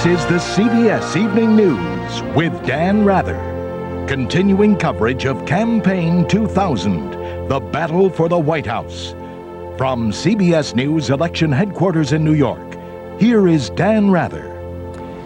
This is the CBS Evening News with Dan Rather. Continuing coverage of Campaign 2000, the battle for the White House. From CBS News election headquarters in New York, here is Dan Rather.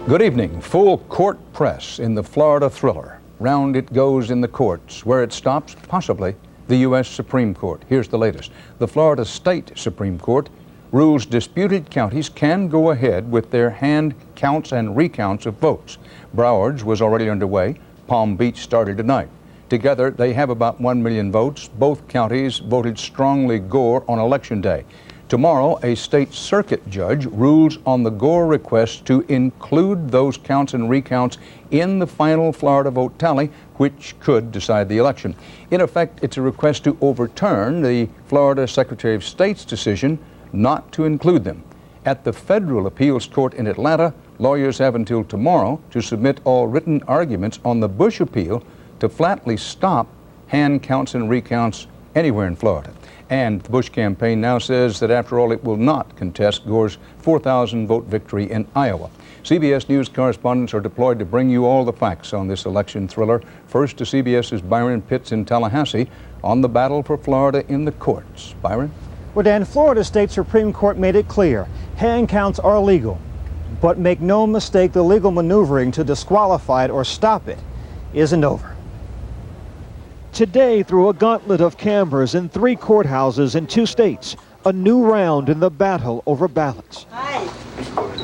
Good evening. Full court press in the Florida thriller. Round it goes in the courts, where it stops, possibly, the U.S. Supreme Court. Here's the latest. The Florida State Supreme Court rules disputed counties can go ahead with their hand counts and recounts of votes. Broward's was already underway. Palm Beach started tonight. Together, they have about 1 million votes. Both counties voted strongly Gore on Election Day. Tomorrow, a state circuit judge rules on the Gore request to include those counts and recounts in the final Florida vote tally, which could decide the election. In effect, it's a request to overturn the Florida Secretary of State's decision not to include them. At the Federal Appeals Court in Atlanta, lawyers have until tomorrow to submit all written arguments on the Bush appeal to flatly stop hand counts and recounts anywhere in Florida. And the Bush campaign now says that after all, it will not contest Gore's 4,000 vote victory in Iowa. CBS News correspondents are deployed to bring you all the facts on this election thriller. First to CBS's Byron Pitts in Tallahassee on the battle for Florida in the courts. Byron? Well, Dan, Florida State Supreme Court made it clear hand counts are legal. But make no mistake, the legal maneuvering to disqualify it or stop it isn't over. Today, through a gauntlet of cameras in 3 courthouses in 2 states, a new round in the battle over ballots. Hi.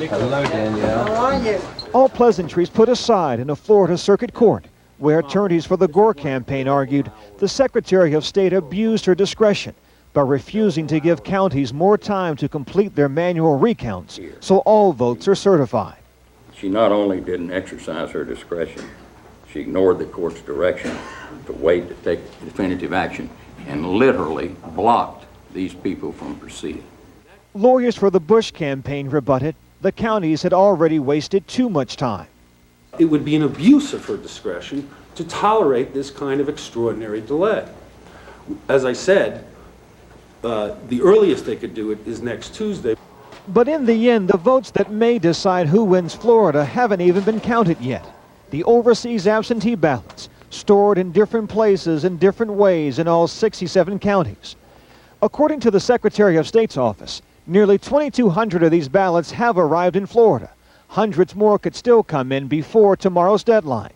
Hello, Danielle. How are you? All pleasantries put aside in a Florida circuit court, where attorneys for the Gore campaign argued the Secretary of State abused her discretion by refusing to give counties more time to complete their manual recounts, so all votes are certified. She not only didn't exercise her discretion, she ignored the court's direction to wait to take definitive action and literally blocked these people from proceeding. Lawyers for the Bush campaign rebutted the counties had already wasted too much time. It would be an abuse of her discretion to tolerate this kind of extraordinary delay. As I said, the earliest they could do it is next Tuesday. But in the end, the votes that may decide who wins Florida haven't even been counted yet. The overseas absentee ballots, stored in different places in different ways in all 67 counties. According to the Secretary of State's office, nearly 2,200 of these ballots have arrived in Florida. Hundreds more could still come in before tomorrow's deadline.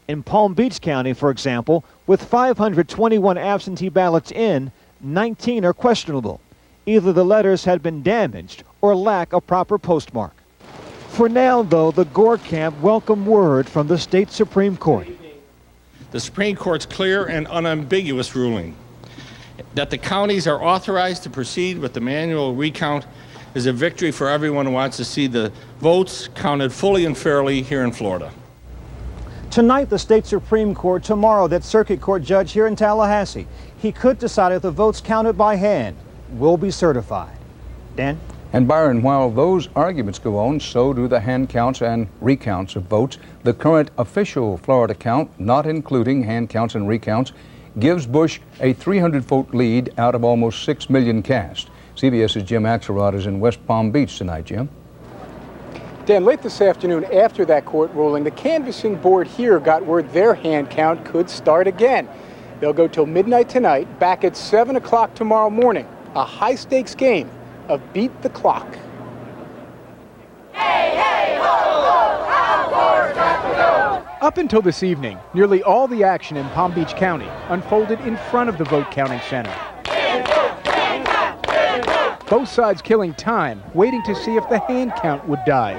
In Palm Beach County, for example, with 521 absentee ballots in, 19 are questionable. Either the letters had been damaged or lack a proper postmark. For now, though, the Gore camp welcomed word from the state Supreme Court. The Supreme Court's clear and unambiguous ruling that the counties are authorized to proceed with the manual recount is a victory for everyone who wants to see the votes counted fully and fairly here in Florida. Tonight, the state Supreme Court. Tomorrow, that circuit court judge here in Tallahassee. He could decide if the votes counted by hand will be certified. Dan? And Byron, while those arguments go on, so do the hand counts and recounts of votes. The current official Florida count, not including hand counts and recounts, gives Bush a 300-vote lead out of almost 6 million cast. CBS's Jim Axelrod is in West Palm Beach tonight. Jim? Dan, late this afternoon after that court ruling, the canvassing board here got word their hand count could start again. They'll go till midnight tonight, back at 7 o'clock tomorrow morning. A high-stakes game of beat the clock. Hey, hey, ho, ho, how Gore's got to go. Up until this evening, nearly all the action in Palm Beach County unfolded in front of the vote counting center. Both sides killing time, waiting to see if the hand count would die.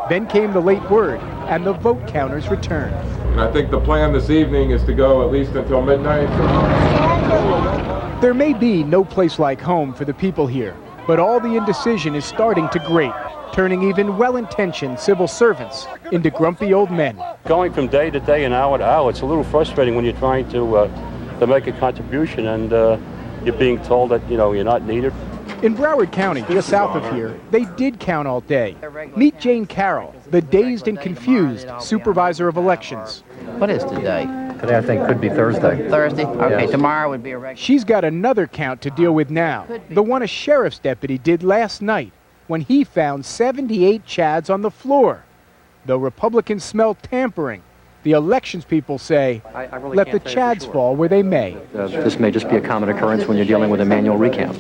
Then came the late word, and the vote counters returned. And I think the plan this evening is to go at least until midnight. There may be no place like home for the people here, but all the indecision is starting to grate, turning even well-intentioned civil servants into grumpy old men. Going from day to day and hour to hour, it's a little frustrating when you're trying to make a contribution and you're being told that, you're not needed. In Broward County, just south of here, they did count all day. Meet Jane Carroll, the dazed and confused supervisor of elections. What is today? Today I think could be Thursday. Thursday? Okay, Yes. Tomorrow would be a regular. She's got another count to deal with now, the one a sheriff's deputy did last night when he found 78 chads on the floor. though Republicans smell tampering. The elections people say, really let the can't say for chads sure. fall where they may. This may just be a common occurrence when you're dealing with a manual recount.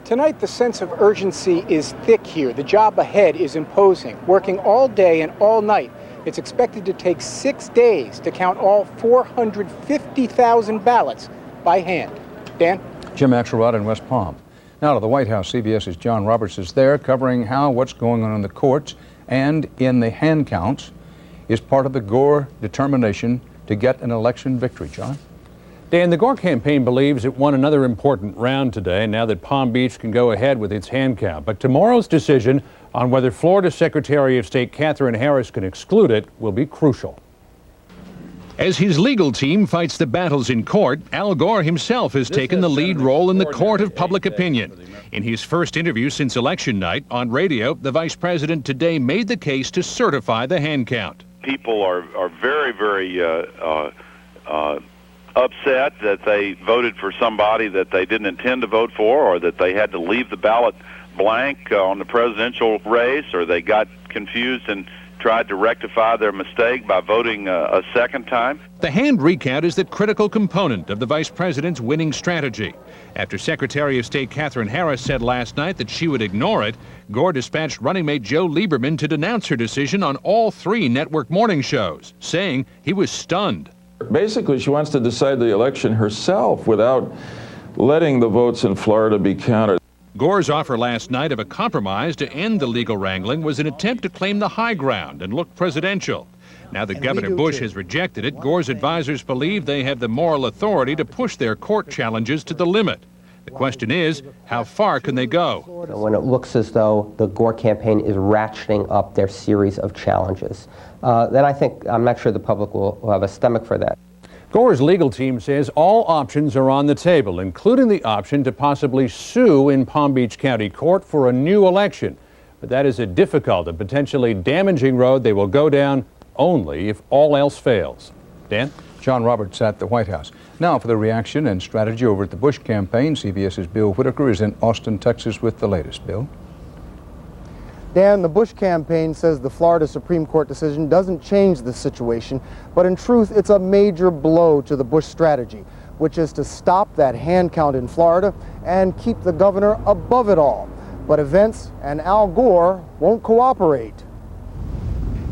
Tonight, the sense of urgency is thick here. The job ahead is imposing. Working all day and all night, it's expected to take 6 days to count all 450,000 ballots by hand. Dan? Jim Axelrod in West Palm. Now to the White House. CBS's John Roberts is there covering what's going on in the courts and in the hand counts is part of the Gore determination to get an election victory. John? Dan, the Gore campaign believes it won another important round today now that Palm Beach can go ahead with its hand count. But tomorrow's decision on whether Florida Secretary of State Katherine Harris can exclude it will be crucial. As his legal team fights the battles in court, Al Gore himself has taken the lead role in the court of public opinion. In his first interview since election night on radio, the vice president today made the case to certify the hand count. People are very, very upset that they voted for somebody that they didn't intend to vote for, or that they had to leave the ballot blank on the presidential race, or they got confused and tried to rectify their mistake by voting a second time. The hand recount is the critical component of the vice president's winning strategy. After Secretary of State Katherine Harris said last night that she would ignore it, Gore dispatched running mate Joe Lieberman to denounce her decision on all 3 network morning shows, saying he was stunned. Basically, she wants to decide the election herself without letting the votes in Florida be counted. Gore's offer last night of a compromise to end the legal wrangling was an attempt to claim the high ground and look presidential. Now that Governor Bush has rejected it, Gore's advisors believe they have the moral authority to push their court challenges to the limit. The question is, how far can they go? When it looks as though the Gore campaign is ratcheting up their series of challenges, then I'm not sure the public will have a stomach for that. Gore's legal team says all options are on the table, including the option to possibly sue in Palm Beach County Court for a new election. But that is a difficult and potentially damaging road they will go down only if all else fails. Dan? John Roberts at the White House. Now for the reaction and strategy over at the Bush campaign, CBS's Bill Whitaker is in Austin, Texas with the latest. Bill? Dan, the Bush campaign says the Florida Supreme Court decision doesn't change the situation, but in truth, it's a major blow to the Bush strategy, which is to stop that hand count in Florida and keep the governor above it all. But events and Al Gore won't cooperate.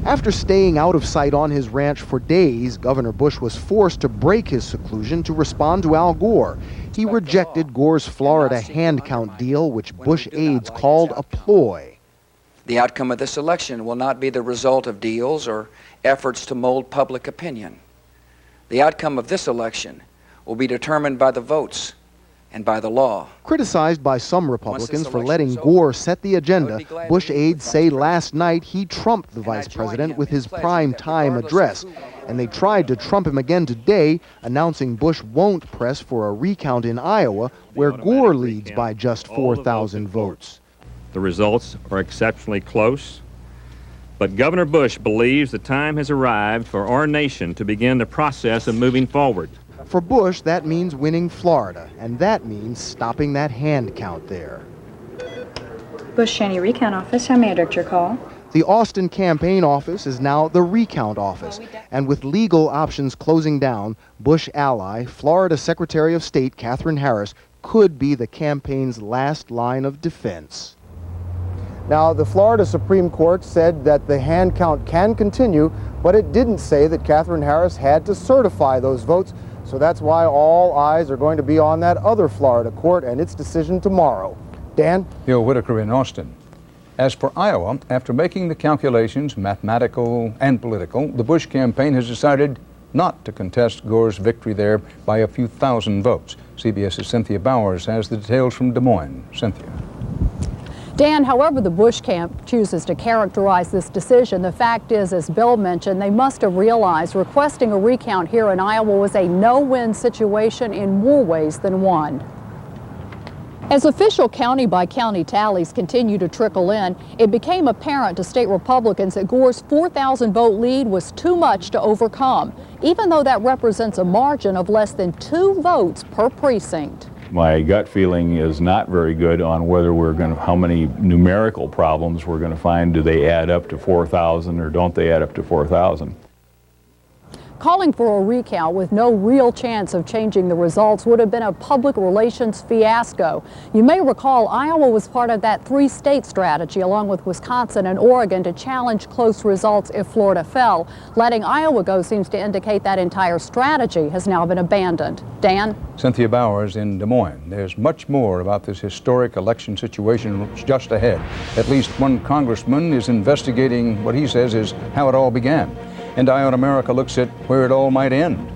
After staying out of sight on his ranch for days, Governor Bush was forced to break his seclusion to respond to Al Gore. He rejected Gore's Florida hand count deal, which Bush aides called a ploy. The outcome of this election will not be the result of deals or efforts to mold public opinion. The outcome of this election will be determined by the votes and by the law. Criticized by some Republicans for letting Gore set the agenda, Bush aides say last night he trumped the vice president with his prime time address. And they tried to trump him again today, announcing Bush won't press for a recount in Iowa, where Gore leads by just 4,000 votes. The results are exceptionally close, but Governor Bush believes the time has arrived for our nation to begin the process of moving forward. For Bush, that means winning Florida, and that means stopping that hand count there. Bush Cheney Recount Office, how may I direct your call? The Austin campaign office is now the recount office, and with legal options closing down, Bush ally, Florida Secretary of State Katherine Harris, could be the campaign's last line of defense. Now, the Florida Supreme Court said that the hand count can continue, but it didn't say that Katherine Harris had to certify those votes. So that's why all eyes are going to be on that other Florida court and its decision tomorrow. Dan? Bill Whitaker in Austin. As for Iowa, after making the calculations, mathematical and political, the Bush campaign has decided not to contest Gore's victory there by a few thousand votes. CBS's Cynthia Bowers has the details from Des Moines. Cynthia. Dan, however the Bush camp chooses to characterize this decision, the fact is, as Bill mentioned, they must have realized requesting a recount here in Iowa was a no-win situation in more ways than one. As official county-by-county tallies continue to trickle in, it became apparent to state Republicans that Gore's 4,000 vote lead was too much to overcome, even though that represents a margin of less than 2 votes per precinct. My gut feeling is not very good on whether how many numerical problems we're going to find. Do they add up to 4,000 or don't they add up to 4,000? Calling for a recount with no real chance of changing the results would have been a public relations fiasco. You may recall Iowa was part of that three-state strategy along with Wisconsin and Oregon to challenge close results if Florida fell. Letting Iowa go seems to indicate that entire strategy has now been abandoned. Dan? Cynthia Bowers in Des Moines. There's much more about this historic election situation just ahead. At least one congressman is investigating what he says is how it all began. And Eye on America looks at where it all might end.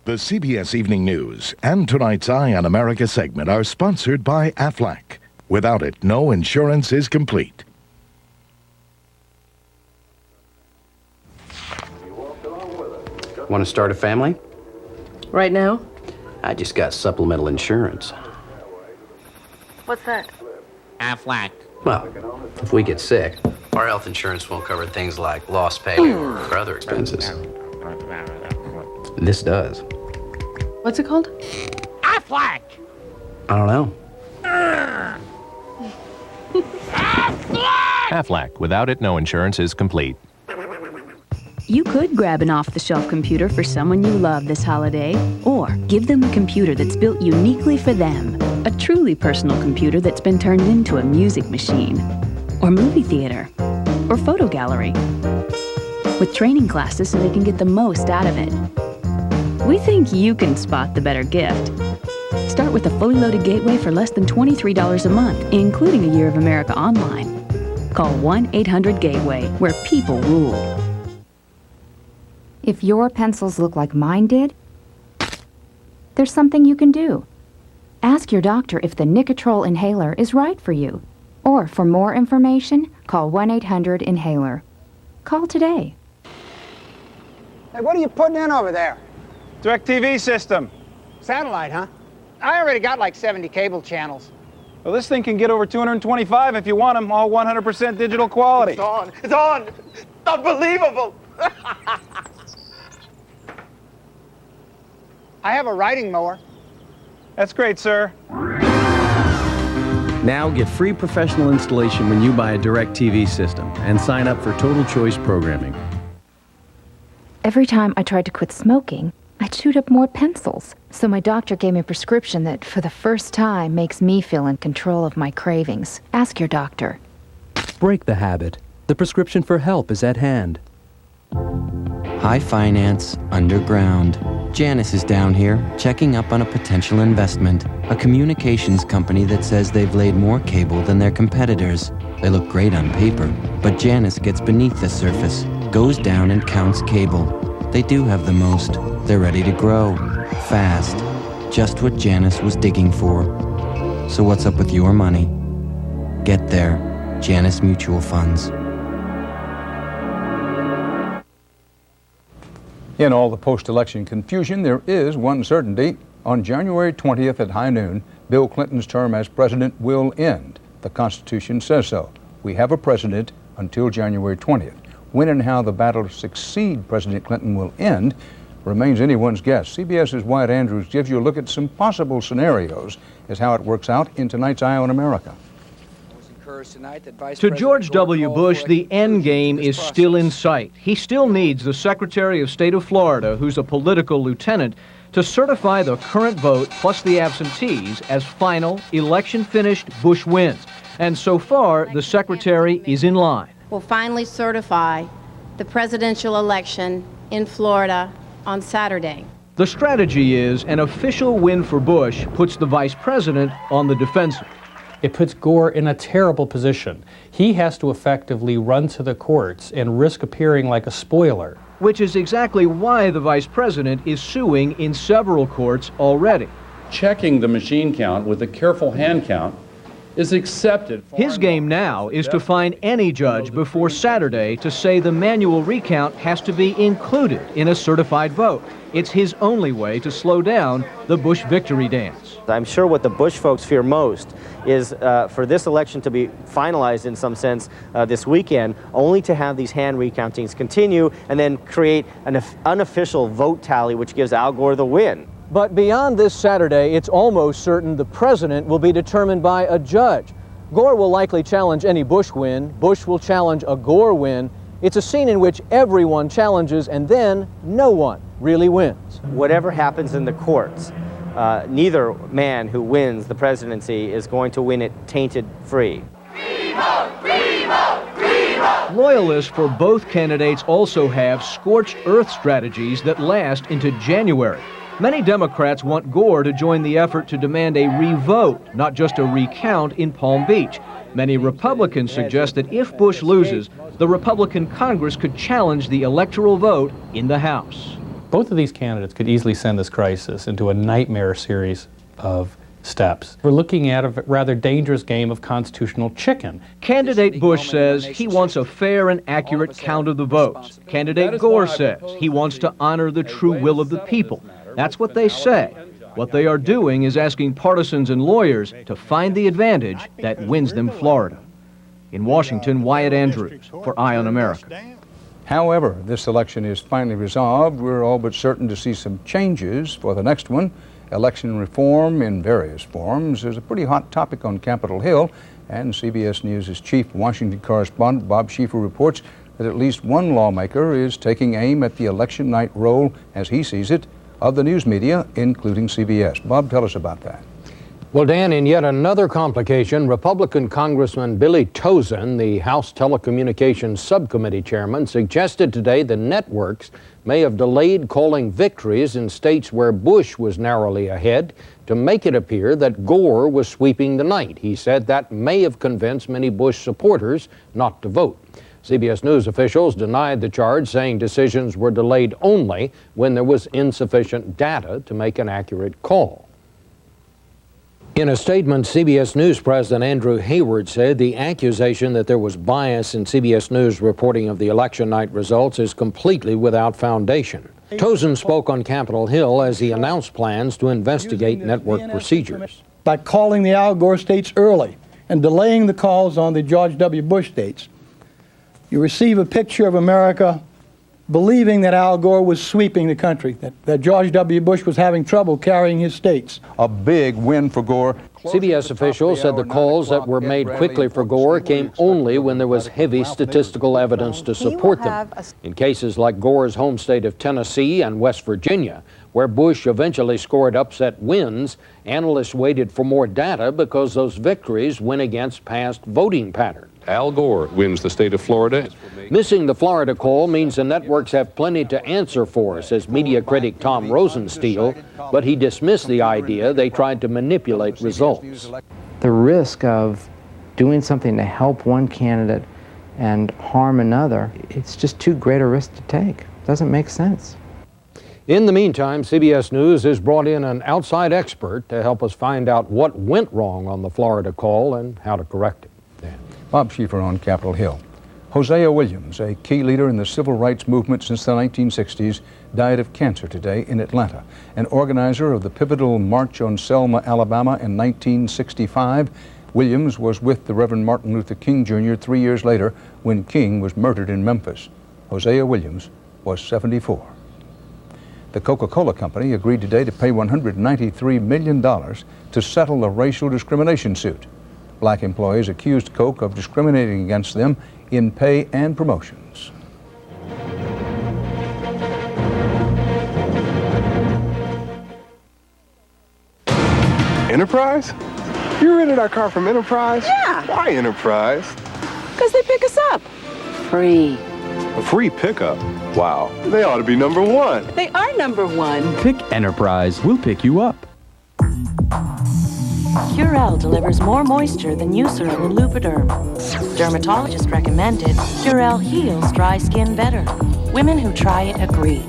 The CBS Evening News and tonight's Eye on America segment are sponsored by Aflac. Without it, no insurance is complete. Want to start a family? Right now? I just got supplemental insurance. What's that? Aflac. Well, if we get sick, our health insurance won't cover things like lost pay or other expenses. This does. What's it called? Aflac! I don't know. Aflac. Without it, no insurance is complete. You could grab an off-the-shelf computer for someone you love this holiday, or give them a computer that's built uniquely for them. A truly personal computer that's been turned into a music machine, or movie theater, or photo gallery. With training classes so they can get the most out of it. We think you can spot the better gift. Start with a fully loaded gateway for less than $23 a month, including a year of America Online. Call 1-800-GATEWAY, where people rule. If your pencils look like mine did, there's something you can do. Ask your doctor if the Nicotrol inhaler is right for you. Or for more information, call 1-800-INHALER. Call today. Hey, what are you putting in over there? DirecTV system. Satellite, huh? I already got like 70 cable channels. Well, this thing can get over 225 if you want them, all 100% digital quality. It's on! It's on! Unbelievable! I have a riding mower. That's great, sir. Now get free professional installation when you buy a DirecTV system and sign up for Total Choice programming. Every time I tried to quit smoking, I chewed up more pencils. So my doctor gave me a prescription that, for the first time, makes me feel in control of my cravings. Ask your doctor. Break the habit. The prescription for help is at hand. High finance, underground. Janice is down here, checking up on a potential investment. A communications company that says they've laid more cable than their competitors. They look great on paper, but Janice gets beneath the surface, goes down and counts cable. They do have the most. They're ready to grow. Fast. Just what Janice was digging for. So what's up with your money? Get there. Janice Mutual Funds. In all the post-election confusion, there is one certainty. On January 20th at high noon, Bill Clinton's term as president will end. The Constitution says so. We have a president until January 20th. When and how the battle to succeed President Clinton will end remains anyone's guess. CBS's Wyatt Andrews gives you a look at some possible scenarios as how it works out in tonight's Eye on America. To George W. Bush, the end game is still in sight. He still needs the Secretary of State of Florida, who's a political lieutenant, to certify the current vote plus the absentees as final, election finished, Bush wins. And so far, the Secretary is in line. Will finally certify the presidential election in Florida on Saturday. The strategy is an official win for Bush puts the vice president on the defensive. It puts Gore in a terrible position. He has to effectively run to the courts and risk appearing like a spoiler. Which is exactly why the vice president is suing in several courts already. Checking the machine count with a careful hand count is accepted. His game now is to find any judge before Saturday to say the manual recount has to be included in a certified vote. It's his only way to slow down the Bush victory dance. I'm sure what the Bush folks fear most is for this election to be finalized in some sense this weekend, only to have these hand recountings continue and then create an unofficial vote tally which gives Al Gore the win. But beyond this Saturday, it's almost certain the president will be determined by a judge. Gore will likely challenge any Bush win. Bush will challenge a Gore win. It's a scene in which everyone challenges and then no one really wins. Whatever happens in the courts, neither man who wins the presidency is going to win it tainted free. Loyalists for both candidates also have scorched earth strategies that last into January. Many Democrats want Gore to join the effort to demand a revote, not just a recount in Palm Beach. Many Republicans suggest that if Bush loses, the Republican Congress could challenge the electoral vote in the House. Both of these candidates could easily send this crisis into a nightmare series of steps. We're looking at a rather dangerous game of constitutional chicken. Candidate Bush says he wants a fair and accurate count of the votes. Candidate Gore says he wants to honor the true will of the people. That's what they say. What they are doing is asking partisans and lawyers to find the advantage that wins them Florida. In Washington, Wyatt Andrews for Eye on America. However, this election is finally resolved. We're all but certain to see some changes for the next one. Election reform in various forms is a pretty hot topic on Capitol Hill, and CBS News' chief Washington correspondent Bob Schieffer reports that at least one lawmaker is taking aim at the election night role, as he sees it, of the news media, including CBS. Bob, tell us about that. Well, Dan, in yet another complication, Republican Congressman Billy Tozan, the House Telecommunications Subcommittee chairman, suggested today the networks may have delayed calling victories in states where Bush was narrowly ahead to make it appear that Gore was sweeping the night. He said that may have convinced many Bush supporters not to vote. CBS News officials denied the charge, saying decisions were delayed only when there was insufficient data to make an accurate call. In a statement, CBS News President Andrew Hayward said the accusation that there was bias in CBS News reporting of the election night results is completely without foundation. Tozan spoke on Capitol Hill as he announced plans to investigate network procedures. By calling the Al Gore states early and delaying the calls on the George W. Bush states, you receive a picture of America believing that Al Gore was sweeping the country, that George W. Bush was having trouble carrying his states. A big win for Gore. CBS officials said the calls that were made quickly for Gore came only when there was heavy statistical evidence to support them. In cases like Gore's home state of Tennessee and West Virginia, where Bush eventually scored upset wins, analysts waited for more data because those victories went against past voting patterns. Al Gore wins the state of Florida. Missing the Florida call means the networks have plenty to answer for, says media critic Tom Rosenstiel, but he dismissed the idea they tried to manipulate results. The risk of doing something to help one candidate and harm another, it's just too great a risk to take. It doesn't make sense. In the meantime, CBS News has brought in an outside expert to help us find out what went wrong on the Florida call and how to correct it. Bob Schieffer on Capitol Hill. Hosea Williams, a key leader in the civil rights movement since the 1960s, died of cancer today in Atlanta. An organizer of the pivotal March on Selma, Alabama in 1965, Williams was with the Reverend Martin Luther King Jr. 3 years later when King was murdered in Memphis. Hosea Williams was 74. The Coca-Cola Company agreed today to pay $193 million to settle a racial discrimination suit. Black employees accused Coke of discriminating against them in pay and promotions. Enterprise? You rented our car from Enterprise? Yeah. Why Enterprise? Because they pick us up. Free. A free pickup? Wow, they ought to be number one. They are number one. Pick Enterprise. We'll pick you up. Curel delivers more moisture than Eucerin and Lubriderm. Dermatologist recommended, Curel heals dry skin better. Women who try it agree.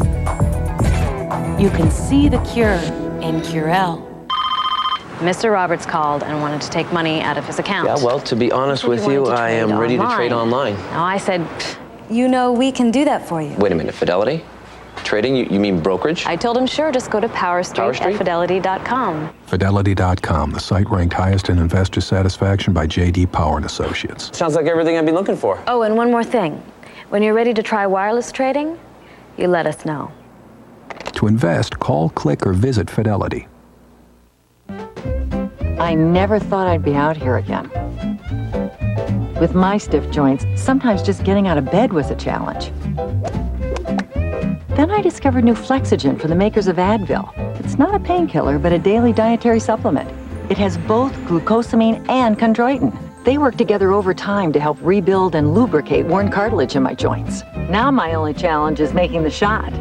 You can see the cure in Curel. Mr. Roberts called and wanted to take money out of his account. Yeah, well, to be honest with you, I am ready to trade online. Now I said, you know, we can do that for you. Wait a minute, Fidelity? Trading? You mean brokerage? I told him, sure, just go to powerstreet@fidelity.com. Fidelity.com, the site ranked highest in investor satisfaction by J.D. Power & Associates. Sounds like everything I've been looking for. Oh, and one more thing. When you're ready to try wireless trading, you let us know. To invest, call, click, or visit Fidelity. I never thought I'd be out here again. With my stiff joints, sometimes just getting out of bed was a challenge. Then I discovered new Flexogen from the makers of Advil. It's not a painkiller, but a daily dietary supplement. It has both glucosamine and chondroitin. They work together over time to help rebuild and lubricate worn cartilage in my joints. Now my only challenge is making the shot.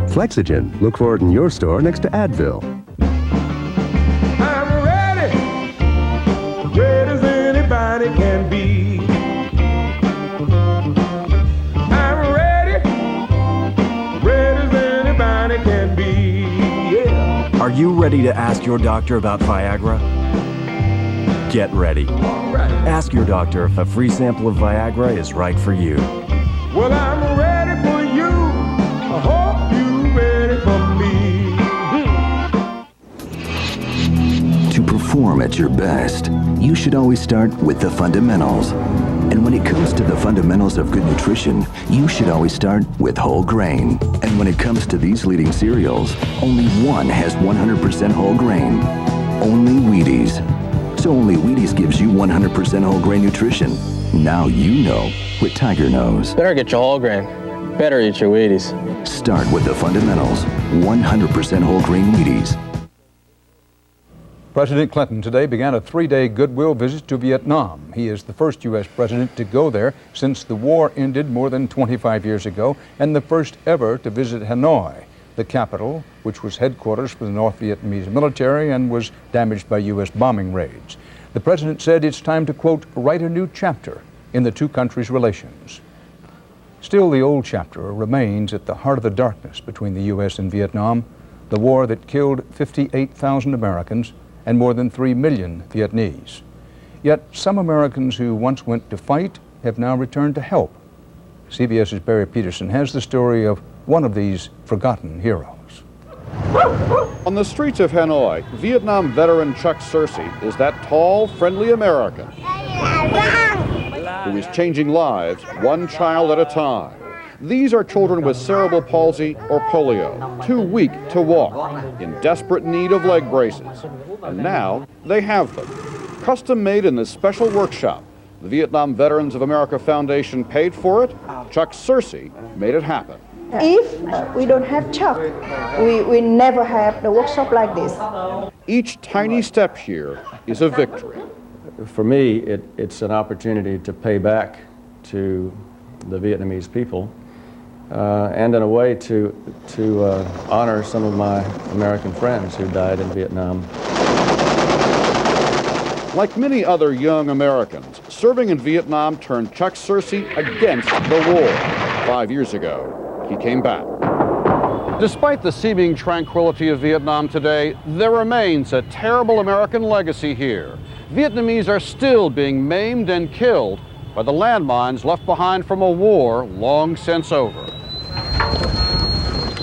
Flexogen. Look for it in your store next to Advil. I'm ready, ready as anybody can be. I'm ready, ready as anybody can be. Yeah. Are you ready to ask your doctor about Viagra? Get ready. Ask your doctor if a free sample of Viagra is right for you. Well, I'm ready for you. I hope you're ready for me. To perform at your best, you should always start with the fundamentals. And when it comes to the fundamentals of good nutrition, you should always start with whole grain. And when it comes to these leading cereals, only one has 100% whole grain. Only Wheaties. So only Wheaties gives you 100% whole grain nutrition. Now you know what Tiger knows. Better get your whole grain. Better eat your Wheaties. Start with the fundamentals. 100% whole grain Wheaties. President Clinton today began a 3-day goodwill visit to Vietnam. He is the first U.S. president to go there since the war ended more than 25 years ago, and the first ever to visit Hanoi, the capital, which was headquarters for the North Vietnamese military and was damaged by U.S. bombing raids. The president said it's time to, quote, write a new chapter in the two countries' relations. Still, the old chapter remains at the heart of the darkness between the U.S. and Vietnam, the war that killed 58,000 Americans and more than 3 million Vietnamese. Yet some Americans who once went to fight have now returned to help. CBS's Barry Peterson has the story of one of these forgotten heroes. On the streets of Hanoi, Vietnam veteran Chuck Searcy is that tall, friendly American who is changing lives one child at a time. These are children with cerebral palsy or polio, too weak to walk, in desperate need of leg braces. And now they have them. Custom made in this special workshop. The Vietnam Veterans of America Foundation paid for it. Chuck Searcy made it happen. If we don't have Chuck, we never have the workshop like this. Each tiny step here is a victory. For me, it's an opportunity to pay back to the Vietnamese people and in a way to honor some of my American friends who died in Vietnam. Like many other young Americans, serving in Vietnam turned Chuck Searcy against the war. 5 years ago, he came back. Despite the seeming tranquility of Vietnam today, there remains a terrible American legacy here. Vietnamese are still being maimed and killed by the landmines left behind from a war long since over.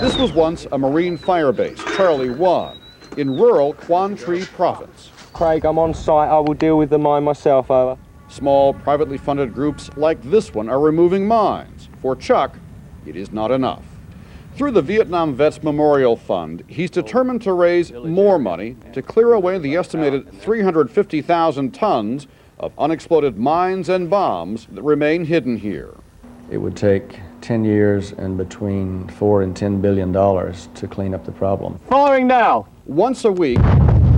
This was once a Marine fire base, Charlie 1, in rural Quang Tri province. Craig, I'm on site. I will deal with the mine myself, over. Small, privately funded groups like this one are removing mines. For Chuck, it is not enough. Through the Vietnam Vets Memorial Fund, he's determined to raise more money to clear away the estimated 350,000 tons of unexploded mines and bombs that remain hidden here. It would take 10 years and between $4 and $10 billion to clean up the problem. Firing now! Once a week,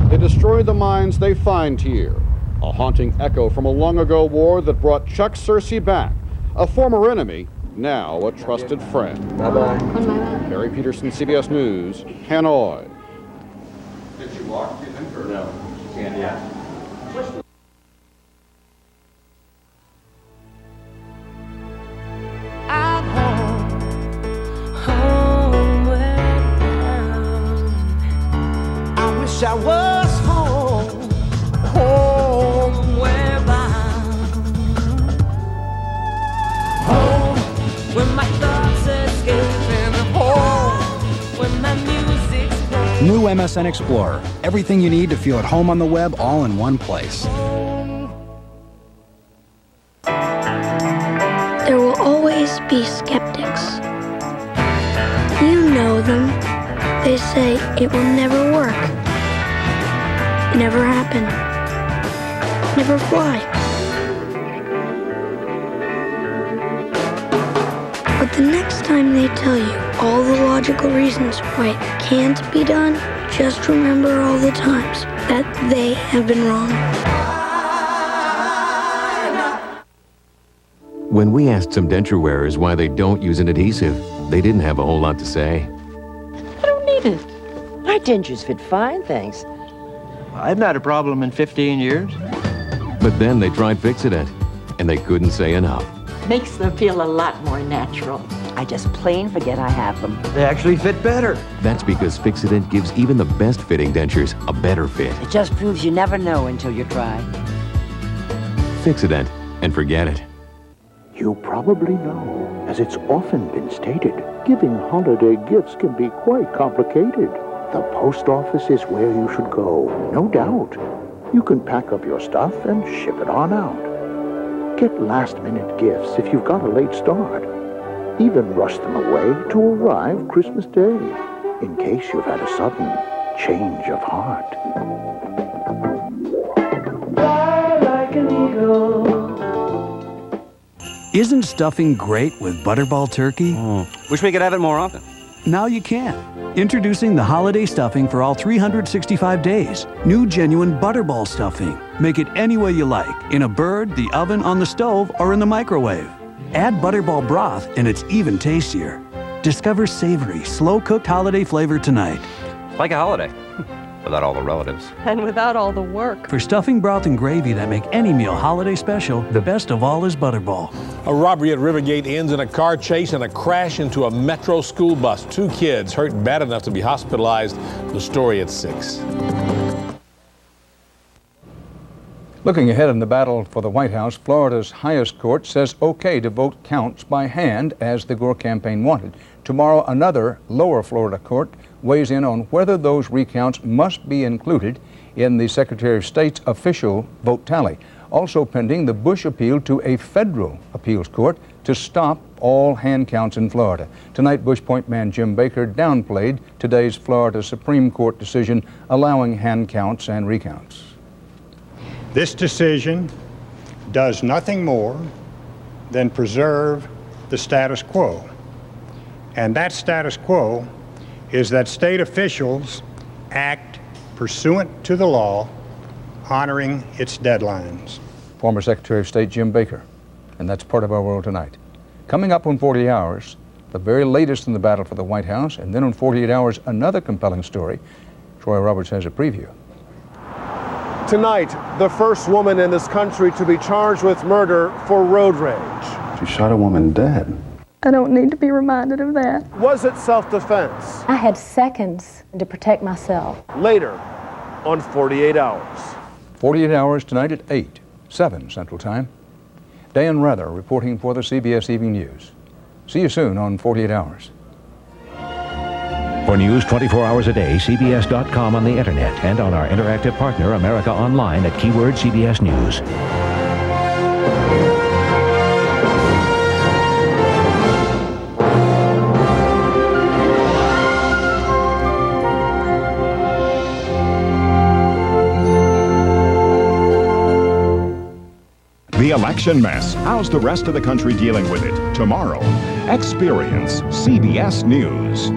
they destroy the mines they find here. A haunting echo from a long-ago war that brought Chuck Searcy back, a former enemy, now a trusted friend. Bye-bye. Barry Peterson, CBS News, Hanoi. Did you walk, do you think, or no? You can't yet. I was home, homeward bound. Home, when my thoughts escaping. Home, when my music's playing. New MSN Explorer. Everything you need to feel at home on the web, all in one place. There will always be skeptics. You know know them. They say it will never work, never happen, never fly. But the next time they tell you all the logical reasons why it can't be done, just remember all the times that they have been wrong. When we asked some denture wearers why they don't use an adhesive, they didn't have a whole lot to say. I don't need it. My dentures fit fine, thanks. I've not had a problem in 15 years. But then they tried Fixodent, and they couldn't say enough. Makes them feel a lot more natural. I just plain forget I have them. They actually fit better. That's because Fixodent gives even the best fitting dentures a better fit. It just proves you never know until you try. Fixodent, and forget it. You probably know, as it's often been stated, giving holiday gifts can be quite complicated. The post office is where you should go, no doubt. You can pack up your stuff and ship it on out. Get last-minute gifts if you've got a late start. Even rush them away to arrive Christmas Day, in case you've had a sudden change of heart. Fly like an eagle. Isn't stuffing great with Butterball turkey? Wish we could have it more often. Now you can. Introducing the holiday stuffing for all 365 days. New genuine Butterball stuffing. Make it any way you like, in a bird, the oven, on the stove, or in the microwave. Add Butterball broth and it's even tastier. Discover savory, slow-cooked holiday flavor tonight. Like a holiday. Without all the relatives. And without all the work. For stuffing, broth, and gravy that make any meal holiday special, the best of all is Butterball. A robbery at Rivergate ends in a car chase and a crash into a Metro school bus. 2 kids hurt bad enough to be hospitalized. The story at 6. Looking ahead in the battle for the White House, Florida's highest court says okay to vote counts by hand as the Gore campaign wanted. Tomorrow, another lower Florida court weighs in on whether those recounts must be included in the Secretary of State's official vote tally. Also pending, the Bush appeal to a federal appeals court to stop all hand counts in Florida. Tonight, Bush Point man Jim Baker downplayed today's Florida Supreme Court decision allowing hand counts and recounts. This decision does nothing more than preserve the status quo. And that status quo is that state officials act pursuant to the law, honoring its deadlines. Former Secretary of State Jim Baker, and that's part of our world tonight. Coming up on 48 Hours, the very latest in the battle for the White House, and then on 48 Hours, another compelling story. Troy Roberts has a preview. Tonight, the first woman in this country to be charged with murder for road rage. You shot a woman dead. I don't need to be reminded of that. Was it self-defense? I had seconds to protect myself. Later on 48 Hours. 48 Hours tonight at 8, 7 Central Time. Dan Rather reporting for the CBS Evening News. See you soon on 48 Hours. For news 24 hours a day, CBS.com on the internet and on our interactive partner, America Online, at keyword CBS News. The election mess. How's the rest of the country dealing with it? Tomorrow, experience CBS News.